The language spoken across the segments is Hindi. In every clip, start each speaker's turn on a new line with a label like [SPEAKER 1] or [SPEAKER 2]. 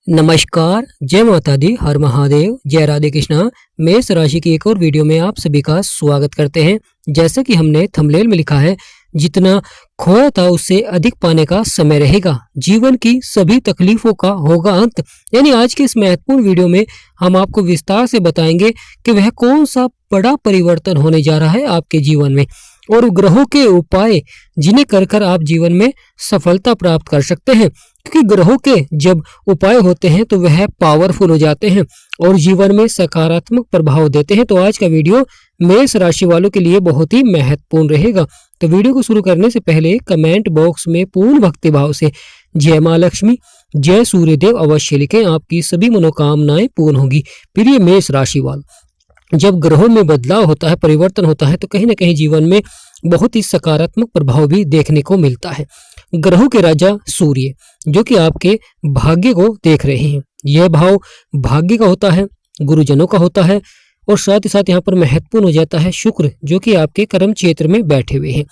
[SPEAKER 1] नमस्कार, जय माता दी, हर महादेव, जय राधे कृष्णा। मेष राशि की एक और वीडियो में आप सभी का स्वागत करते हैं। जैसा कि हमने थंबनेल में लिखा है, जितना खोया था उससे अधिक पाने का समय रहेगा, जीवन की सभी तकलीफों का होगा अंत। यानी आज के इस महत्वपूर्ण वीडियो में हम आपको विस्तार से बताएंगे कि वह कौन सा बड़ा परिवर्तन होने जा रहा है आपके जीवन में, और ग्रहों के उपाय जिन्हें कर कर आप जीवन में सफलता प्राप्त कर सकते हैं। क्योंकि ग्रहों के जब उपाय होते हैं तो वह पावरफुल हो जाते हैं और जीवन में सकारात्मक प्रभाव देते हैं। तो आज का वीडियो मेष राशि वालों के लिए बहुत ही महत्वपूर्ण रहेगा। तो वीडियो को शुरू करने से पहले कमेंट बॉक्स में पूर्ण भक्ति भाव से जय माँ लक्ष्मी, जय सूर्यदेव अवश्य लिखें, आपकी सभी मनोकामनाएं पूर्ण होगी। प्रिय मेष राशि वालों, जब ग्रहों में बदलाव होता है, परिवर्तन होता है, तो कहीं ना कहीं जीवन में बहुत ही सकारात्मक प्रभाव भी देखने को मिलता है। ग्रहों के राजा सूर्य जो कि आपके भाग्य को देख रहे हैं, यह भाव भाग्य का होता है, गुरुजनों का होता है, और साथ ही साथ यहाँ पर महत्वपूर्ण हो जाता है शुक्र जो कि आपके कर्म क्षेत्र में बैठे हुए हैं।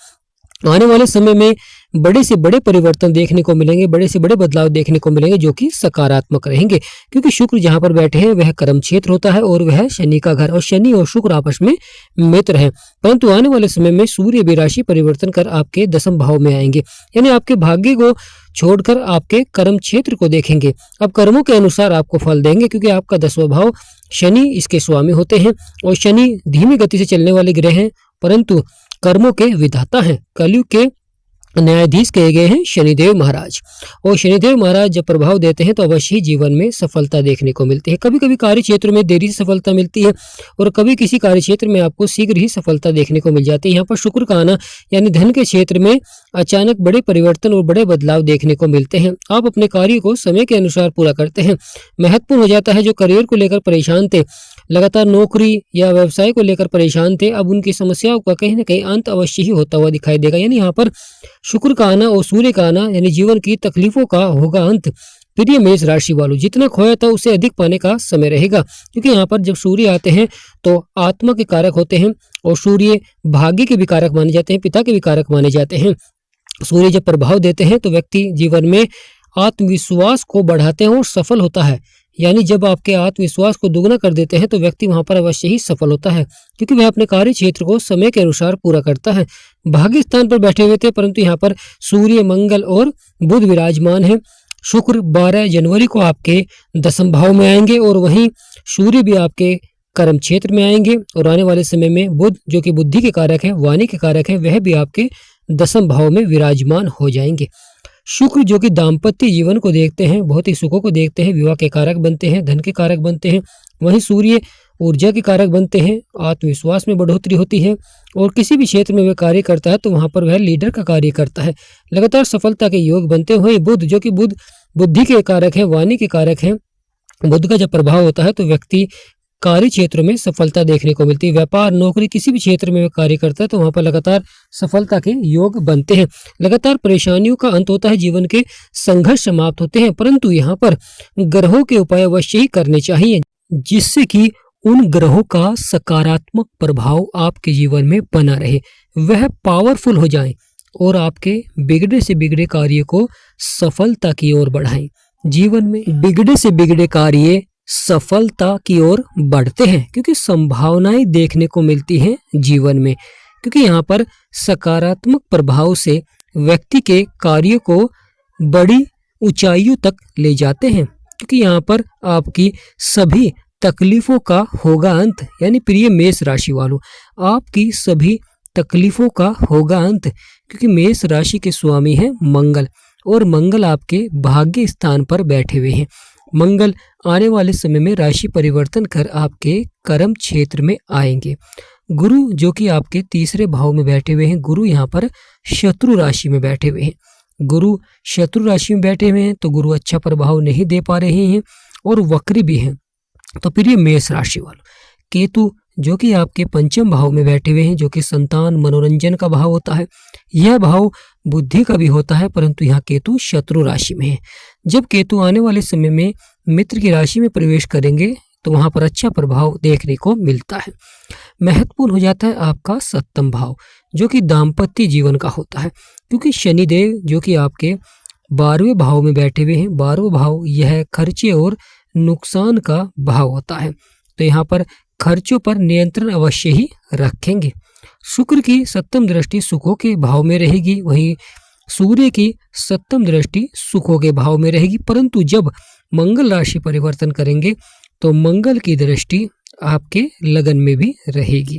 [SPEAKER 1] आने वाले समय में बड़े से बड़े परिवर्तन देखने को मिलेंगे, बड़े से बड़े बदलाव देखने को मिलेंगे जो कि सकारात्मक रहेंगे, क्योंकि शुक्र जहां पर बैठे हैं वह कर्म क्षेत्र होता है और वह शनि का घर, और शनि और शुक्र आपस में मित्र हैं। परंतु आने वाले समय में सूर्य भी राशि परिवर्तन कर आपके दसम भाव में आएंगे, यानी आपके भाग्य को छोड़कर आपके कर्म क्षेत्र को देखेंगे। अब कर्मों के अनुसार आपको फल देंगे, क्योंकि आपका 10वां भाव शनि इसके स्वामी होते हैं, और शनि धीमी गति से चलने वाले ग्रह हैं, परंतु कर्मों के विधाता हैं। कलयुग के न्यायाधीश कहे गए हैं शनिदेव महाराज, और शनिदेव महाराज जब प्रभाव देते हैं तो अवश्य ही जीवन में सफलता देखने को मिलती है। कभी कभी कार्य क्षेत्र में देरी से सफलता मिलती है, और कभी किसी कार्य क्षेत्र में आपको शीघ्र ही सफलता देखने को मिल जाती है। यहाँ पर शुक्र का आना यानी धन के क्षेत्र में अचानक बड़े परिवर्तन और बड़े बदलाव देखने को मिलते हैं। आप अपने कार्य को समय के अनुसार पूरा करते हैं। महत्वपूर्ण हो जाता है जो करियर को लेकर परेशान थे, लगातार नौकरी या व्यवसाय को लेकर परेशान थे, अब उनकी समस्याओं का कहीं ना कहीं अंत अवश्य ही होता हुआ दिखाई देगा। यानी यहाँ पर शुक्र का आना और सूर्य का आना यानी जीवन की तकलीफों का होगा अंत। प्रिय मेष राशि वालों, जितना खोया था उससे अधिक पाने का समय रहेगा, क्योंकि यहाँ पर जब सूर्य आते हैं तो आत्मा के कारक होते हैं, और सूर्य भाग्य के भी कारक माने जाते हैं, पिता के भी कारक माने जाते हैं। सूर्य जब प्रभाव देते हैं तो व्यक्ति जीवन में आत्मविश्वास को बढ़ाते हैं और सफल होता है। यानी जब आपके आत्मविश्वास को दुगना कर देते हैं तो व्यक्ति वहां पर अवश्य ही सफल होता है, क्योंकि वह अपने कार्य क्षेत्र को समय के अनुसार पूरा करता है। भाग्य स्थान पर बैठे हुए थे, परंतु यहाँ पर सूर्य, मंगल और बुध विराजमान है। शुक्र 12 जनवरी को आपके दसम भाव में आएंगे, और वहीं सूर्य भी आपके कर्म क्षेत्र में आएंगे, और आने वाले समय में बुध जो कि बुद्धि के कारक है, वाणी के कारक है, वह भी आपके दसम भाव में विराजमान हो जाएंगे। शुक्र जो कि दाम्पत्य जीवन को देखते हैं, बहुत ही सुखों को देखते हैं, विवाह के कारक बनते हैं, धन के कारक बनते हैं। वहीं सूर्य ऊर्जा के कारक बनते हैं, आत्मविश्वास में बढ़ोतरी होती है, और किसी भी क्षेत्र में वह कार्य करता है तो वहां पर वह लीडर का कार्य करता है। लगातार सफलता के योग बनते हुए बुध जो कि बुद्धि के कारक है, वाणी के कारक है, बुध का जब प्रभाव होता है तो व्यक्ति कार्य क्षेत्र में सफलता देखने को मिलती है। व्यापार, नौकरी, किसी भी क्षेत्र में वह कार्य करता है तो वहां पर लगातार सफलता के योग बनते हैं। लगातार परेशानियों का अंत होता है, जीवन के संघर्ष समाप्त होते हैं, परंतु यहाँ पर ग्रहों के उपाय अवश्य ही करने चाहिए, जिससे कि उन ग्रहों का सकारात्मक प्रभाव आपके जीवन में बना रहे, वह पावरफुल हो जाएं और आपके बिगड़े से बिगड़े कार्य को सफलता की ओर बढ़ाएं। जीवन में बिगड़े से बिगड़े कार्य सफलता की ओर बढ़ते हैं, क्योंकि संभावनाएं देखने को मिलती हैं जीवन में, क्योंकि यहाँ पर सकारात्मक प्रभाव से व्यक्ति के कार्य को बड़ी ऊंचाइयों तक ले जाते हैं, क्योंकि यहाँ पर आपकी सभी तकलीफों का होगा अंत। यानी प्रिय मेष राशि वालों, आपकी सभी तकलीफों का होगा अंत, क्योंकि मेष राशि के स्वामी हैं मंगल, और मंगल आपके भाग्य स्थान पर बैठे हुए हैं। मंगल आने वाले समय में राशि परिवर्तन कर आपके कर्म क्षेत्र में आएंगे। गुरु जो कि आपके तीसरे भाव में बैठे हुए हैं, गुरु यहाँ पर शत्रु राशि में बैठे हुए हैं। गुरु शत्रु राशि में बैठे हुए हैं तो गुरु अच्छा प्रभाव नहीं दे पा रहे हैं, और वक्री भी हैं। तो प्रिय मेष राशि वालों, केतु जो कि आपके पंचम भाव में बैठे हुए हैं, जो कि संतान, मनोरंजन का भाव होता है, यह भाव बुद्धि का भी होता है, परंतु यहाँ केतु शत्रु राशि में है। जब केतु आने वाले समय में मित्र की राशि में प्रवेश करेंगे तो वहां पर अच्छा प्रभाव देखने को मिलता है। महत्वपूर्ण हो जाता है आपका सप्तम भाव जो कि दाम्पत्य जीवन का होता है, क्योंकि शनिदेव जो कि आपके 12वें भाव में बैठे हुए हैं। 12वां भाव यह खर्चे और नुकसान का भाव होता है, तो यहाँ पर खर्चों पर नियंत्रण अवश्य ही रखेंगे। शुक्र की सप्तम दृष्टि सुखों के भाव में रहेगी, वहीं सूर्य की सप्तम दृष्टि सुखों के भाव में रहेगी। परंतु जब मंगल राशि परिवर्तन करेंगे तो मंगल की दृष्टि आपके लगन में भी रहेगी,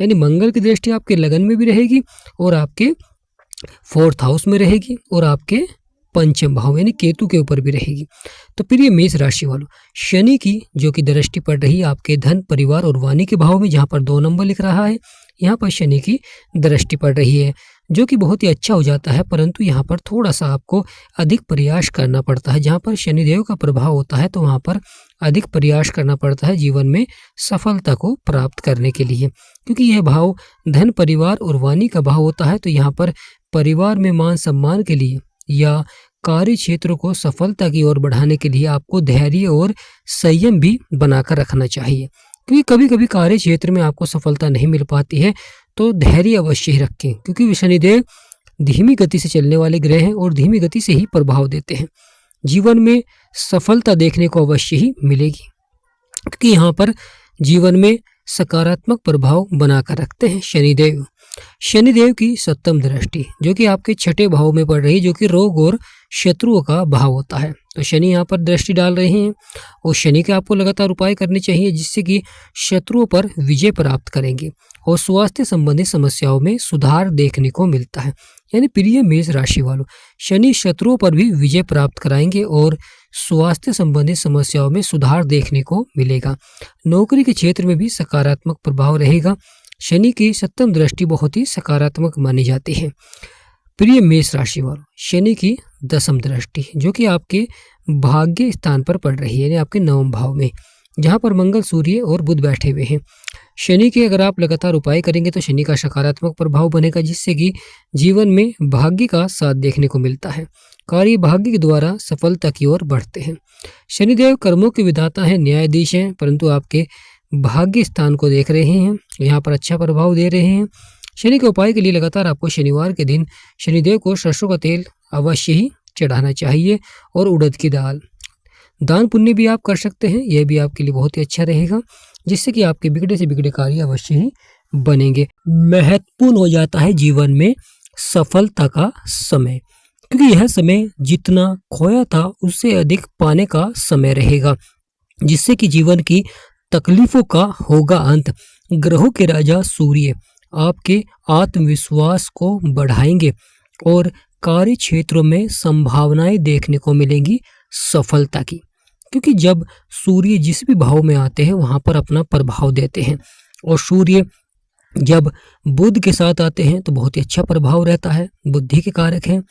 [SPEAKER 1] यानी मंगल की दृष्टि आपके लगन में भी रहेगी और आपके 4th हाउस में रहेगी और आपके पंचम भाव यानी केतु के ऊपर भी रहेगी। तो प्रिय मेष राशि वालों, शनि की जो कि दृष्टि पड़ रही है आपके धन, परिवार और वाणी के भाव में, जहाँ पर 2 नंबर लिख रहा है, यहाँ पर शनि की दृष्टि पड़ रही है, जो कि बहुत ही अच्छा हो जाता है। परंतु यहाँ पर थोड़ा सा आपको अधिक प्रयास करना पड़ता है। जहाँ पर शनिदेव का प्रभाव होता है तो वहाँ पर अधिक प्रयास करना पड़ता है जीवन में सफलता को प्राप्त करने के लिए, क्योंकि यह भाव धन, परिवार और वाणी का भाव होता है। तो यहाँ पर परिवार में मान सम्मान के लिए या कार्य क्षेत्र को सफलता की ओर बढ़ाने के लिए आपको धैर्य और संयम भी बनाकर रखना चाहिए, क्योंकि कभी कभी कार्य क्षेत्र में आपको सफलता नहीं मिल पाती है, तो धैर्य अवश्य ही रखें, क्योंकि शनिदेव धीमी गति से चलने वाले ग्रह हैं और धीमी गति से ही प्रभाव देते हैं। जीवन में सफलता देखने को अवश्य ही मिलेगी, क्योंकि यहाँ पर जीवन में सकारात्मक प्रभाव बनाकर रखते हैं शनिदेव। शनिदेव की सप्तम दृष्टि जो कि आपके 6ठे भाव में पड़ रही है, जो कि रोग और शत्रुओं का भाव होता है। तो शनि यहाँ पर दृष्टि डाल रहे हैं और शनि के आपको लगातार उपाय करने चाहिए, जिससे कि शत्रुओं पर विजय प्राप्त करेंगे और स्वास्थ्य संबंधी समस्याओं में सुधार देखने को मिलता है। यानी प्रिय मेष राशि वालों, शनि शत्रुओं पर भी विजय प्राप्त कराएंगे और स्वास्थ्य संबंधी समस्याओं में सुधार देखने को मिलेगा। नौकरी के क्षेत्र में भी सकारात्मक प्रभाव रहेगा। शनि की सप्तम दृष्टि बहुत ही सकारात्मक मानी जाती है। प्रिय मेष राशि वालों, शनि की 10वीं दृष्टि जो कि आपके भाग्य स्थान पर पड़ रही है, यानी आपके 9वें भाव में, जहां पर मंगल, सूर्य और बुध बैठे हुए हैं। शनि के अगर आप लगातार उपाय करेंगे तो शनि का सकारात्मक प्रभाव बनेगा, जिससे कि जीवन में भाग्य का साथ देखने को मिलता है। कार्य भाग्य के द्वारा सफलता की ओर बढ़ते हैं। शनिदेव कर्मों के विधाता हैं, न्यायाधीश हैं, परंतु आपके भाग्य स्थान को देख रहे हैं, यहाँ पर अच्छा प्रभाव दे रहे हैं। शनि के उपाय के लिए लगातार आपको शनिवार के दिन शनिदेव को सरसों का तेल अवश्य ही चढ़ाना चाहिए और उड़द की दाल। दान पुण्य भी आप कर सकते हैं, यह भी आपके लिए बहुत ही अच्छा रहेगा, जिससे कि आपके बिगड़े से बिगड़े कार्य अवश्य ही बनेंगे। महत्वपूर्ण हो जाता है जीवन में सफलता का समय, क्योंकि यह समय जितना खोया था उससे अधिक पाने का समय रहेगा, जिससे कि जीवन की तकलीफों का होगा अंत। ग्रहों के राजा सूर्य आपके आत्मविश्वास को बढ़ाएंगे और कार्य क्षेत्रों में संभावनाएं देखने को मिलेंगी सफलता की, क्योंकि जब सूर्य जिस भी भाव में आते हैं वहां पर अपना प्रभाव देते हैं, और सूर्य जब बुध के साथ आते हैं तो बहुत ही अच्छा प्रभाव रहता है। बुद्धि के कारक हैं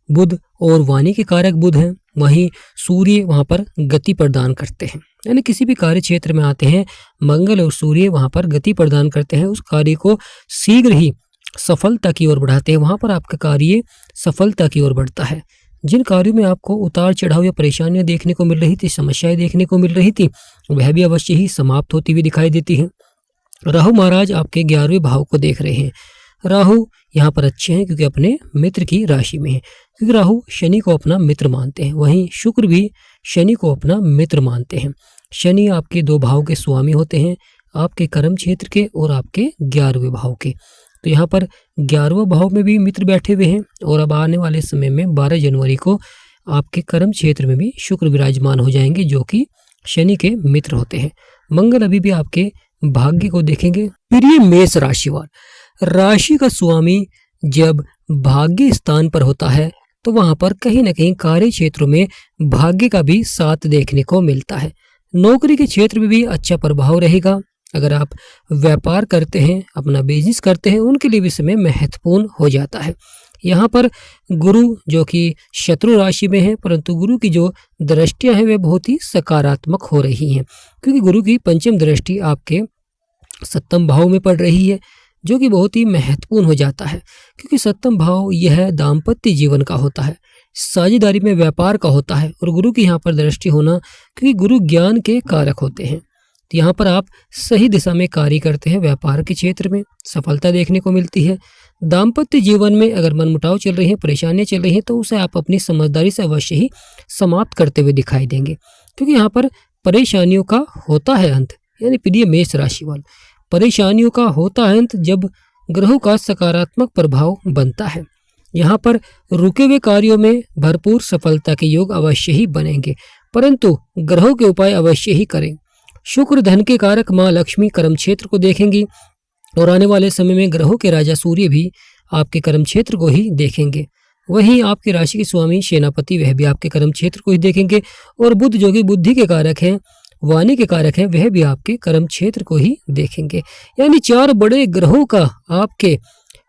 [SPEAKER 1] बुध और वाणी के कारक बुध हैं, वहीं सूर्य वहां पर गति प्रदान करते हैं, यानी किसी भी कार्य क्षेत्र में आते हैं मंगल और सूर्य वहां पर गति प्रदान करते हैं, उस कार्य को शीघ्र ही सफलता की ओर बढ़ाते हैं। वहां पर आपका कार्य सफलता की ओर बढ़ता है। जिन कार्यों में आपको उतार चढ़ाव या परेशानियां देखने को मिल रही थी, समस्याएं देखने को मिल रही थी, वह भी अवश्य ही समाप्त होती हुई दिखाई देती है। राहु महाराज आपके 11वें भाव को देख रहे हैं। राहु यहाँ पर अच्छे हैं क्योंकि अपने मित्र की राशि में है, क्योंकि राहु शनि को अपना मित्र मानते हैं, वहीं शुक्र भी शनि को अपना मित्र मानते हैं। शनि आपके 2 भाव के स्वामी होते हैं, आपके कर्म क्षेत्र के और आपके 11वें भाव के। तो यहाँ पर 11वें भाव में भी मित्र बैठे हुए हैं और अब आने वाले समय में 12 जनवरी को आपके कर्म क्षेत्र में भी शुक्र विराजमान हो जाएंगे, जो कि शनि के मित्र होते हैं। मंगल अभी भी आपके भाग्य को देखेंगे। प्रिय मेष राशिवान, राशि का स्वामी जब भाग्य स्थान पर होता है तो वहां पर कहीं ना कहीं कार्य क्षेत्रों में भाग्य का भी साथ देखने को मिलता है। नौकरी के क्षेत्र में भी अच्छा प्रभाव रहेगा। अगर आप व्यापार करते हैं, अपना बिजनेस करते हैं, उनके लिए भी समय महत्वपूर्ण हो जाता है। यहाँ पर गुरु जो कि शत्रु राशि में है, परंतु गुरु की जो दृष्टियां हैं वे बहुत ही सकारात्मक हो रही हैं, क्योंकि गुरु की पंचम दृष्टि आपके 7वें भाव में पड़ रही है, जो कि बहुत ही महत्वपूर्ण हो जाता है, क्योंकि 7वां भाव यह दाम्पत्य जीवन का होता है, साझेदारी में व्यापार का होता है, और गुरु की यहाँ पर दृष्टि होना, क्योंकि गुरु ज्ञान के कारक होते हैं, तो यहाँ पर आप सही दिशा में कार्य करते हैं, व्यापार के क्षेत्र में सफलता देखने को मिलती है। दाम्पत्य जीवन में अगर मनमुटाव चल रही है, परेशानियां चल रही हैं, तो उसे आप अपनी समझदारी से अवश्य ही समाप्त करते हुए दिखाई देंगे, क्योंकि यहाँ पर परेशानियों का होता है अंत। यानी प्रिय मेष राशि वालों, परेशानियों का होता है अंत जब ग्रहों का सकारात्मक प्रभाव बनता है। यहाँ पर रुके हुए कार्यों में भरपूर सफलता के योग अवश्य ही बनेंगे, परंतु ग्रहों के उपाय अवश्य ही करें। शुक्र धन के कारक माँ लक्ष्मी कर्म क्षेत्र को देखेंगी और आने वाले समय में ग्रहों के राजा सूर्य भी आपके कर्म क्षेत्र को ही देखेंगे। वहीं आपकी राशि के स्वामी सेनापति वह भी आपके कर्म क्षेत्र को ही देखेंगे और बुध जो कि बुद्धि के कारक हैं, वाणी के कारक हैं, वह भी आपके कर्म क्षेत्र को ही देखेंगे। यानी 4 बड़े ग्रहों का आपके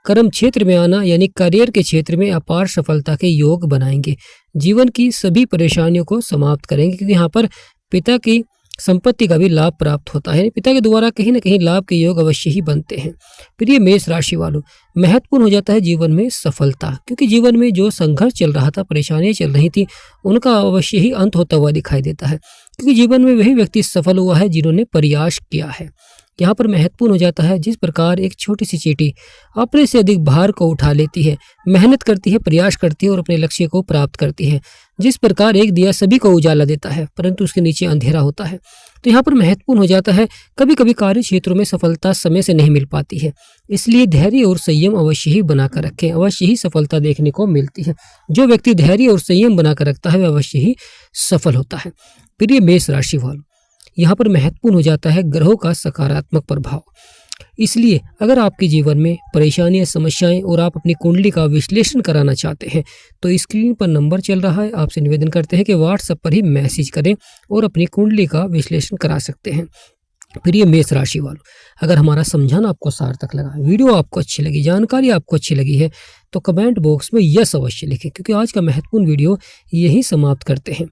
[SPEAKER 1] कर्म क्षेत्र में आना यानी करियर के क्षेत्र में अपार सफलता के योग बनाएंगे। जीवन की सभी परेशानियों को समाप्त करेंगे, क्योंकि यहाँ पर पिता की संपत्ति का भी लाभ प्राप्त होता है। पिता के द्वारा कहीं ना कहीं लाभ के योग अवश्य ही बनते हैं। प्रिय मेष राशि वालों, महत्वपूर्ण हो जाता है जीवन में सफलता, क्योंकि जीवन में जो संघर्ष चल रहा था, परेशानियां चल रही थी, उनका अवश्य ही अंत होता हुआ दिखाई देता है, क्योंकि जीवन में वही व्यक्ति सफल हुआ है जिन्होंने प्रयास किया है। यहाँ पर महत्वपूर्ण हो जाता है जिस प्रकार एक छोटी सी चींटी अपने से अधिक भार को उठा लेती है, मेहनत करती है, प्रयास करती है और अपने लक्ष्य को प्राप्त करती है। जिस प्रकार एक दिया सभी को उजाला देता है परंतु उसके नीचे अंधेरा होता है, तो यहाँ पर महत्वपूर्ण हो जाता है कभी कभी कार्य क्षेत्रों में सफलता समय से नहीं मिल पाती है, इसलिए धैर्य और संयम अवश्य ही बनाकर रखें, अवश्य ही सफलता देखने को मिलती है। जो व्यक्ति धैर्य और संयम बनाकर रखता है वह अवश्य ही सफल होता है। प्रिय मेष राशि वालों, यहाँ पर महत्वपूर्ण हो जाता है ग्रहों का सकारात्मक प्रभाव। इसलिए अगर आपके जीवन में परेशानियां, समस्याएं और आप अपनी कुंडली का विश्लेषण कराना चाहते हैं तो स्क्रीन पर नंबर चल रहा है, आपसे निवेदन करते हैं कि व्हाट्सएप पर ही मैसेज करें और अपनी कुंडली का विश्लेषण करा सकते हैं। प्रिय मेष राशि वालों, अगर हमारा समझाना आपको सार्थक लगा, वीडियो आपको अच्छी लगी, जानकारी आपको अच्छी लगी है तो कमेंट बॉक्स में यस अवश्य लिखें, क्योंकि आज का महत्वपूर्ण वीडियो यही समाप्त करते हैं।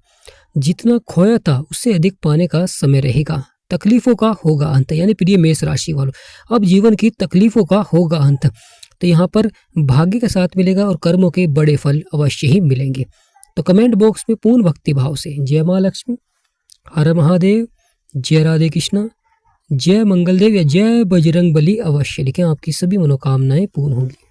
[SPEAKER 1] जितना खोया था उससे अधिक पाने का समय रहेगा, तकलीफों का होगा अंत। यानी प्रिय मेष राशि वालों, अब जीवन की तकलीफों का होगा अंत, तो यहाँ पर भाग्य के साथ मिलेगा और कर्मों के बड़े फल अवश्य ही मिलेंगे। तो कमेंट बॉक्स में पूर्ण भक्ति भाव से जय माँ लक्ष्मी, हर महादेव, जय राधे कृष्णा, जय मंगलदेव या जय बजरंग बली अवश्य लिखें, आपकी सभी मनोकामनाएं पूर्ण होंगी।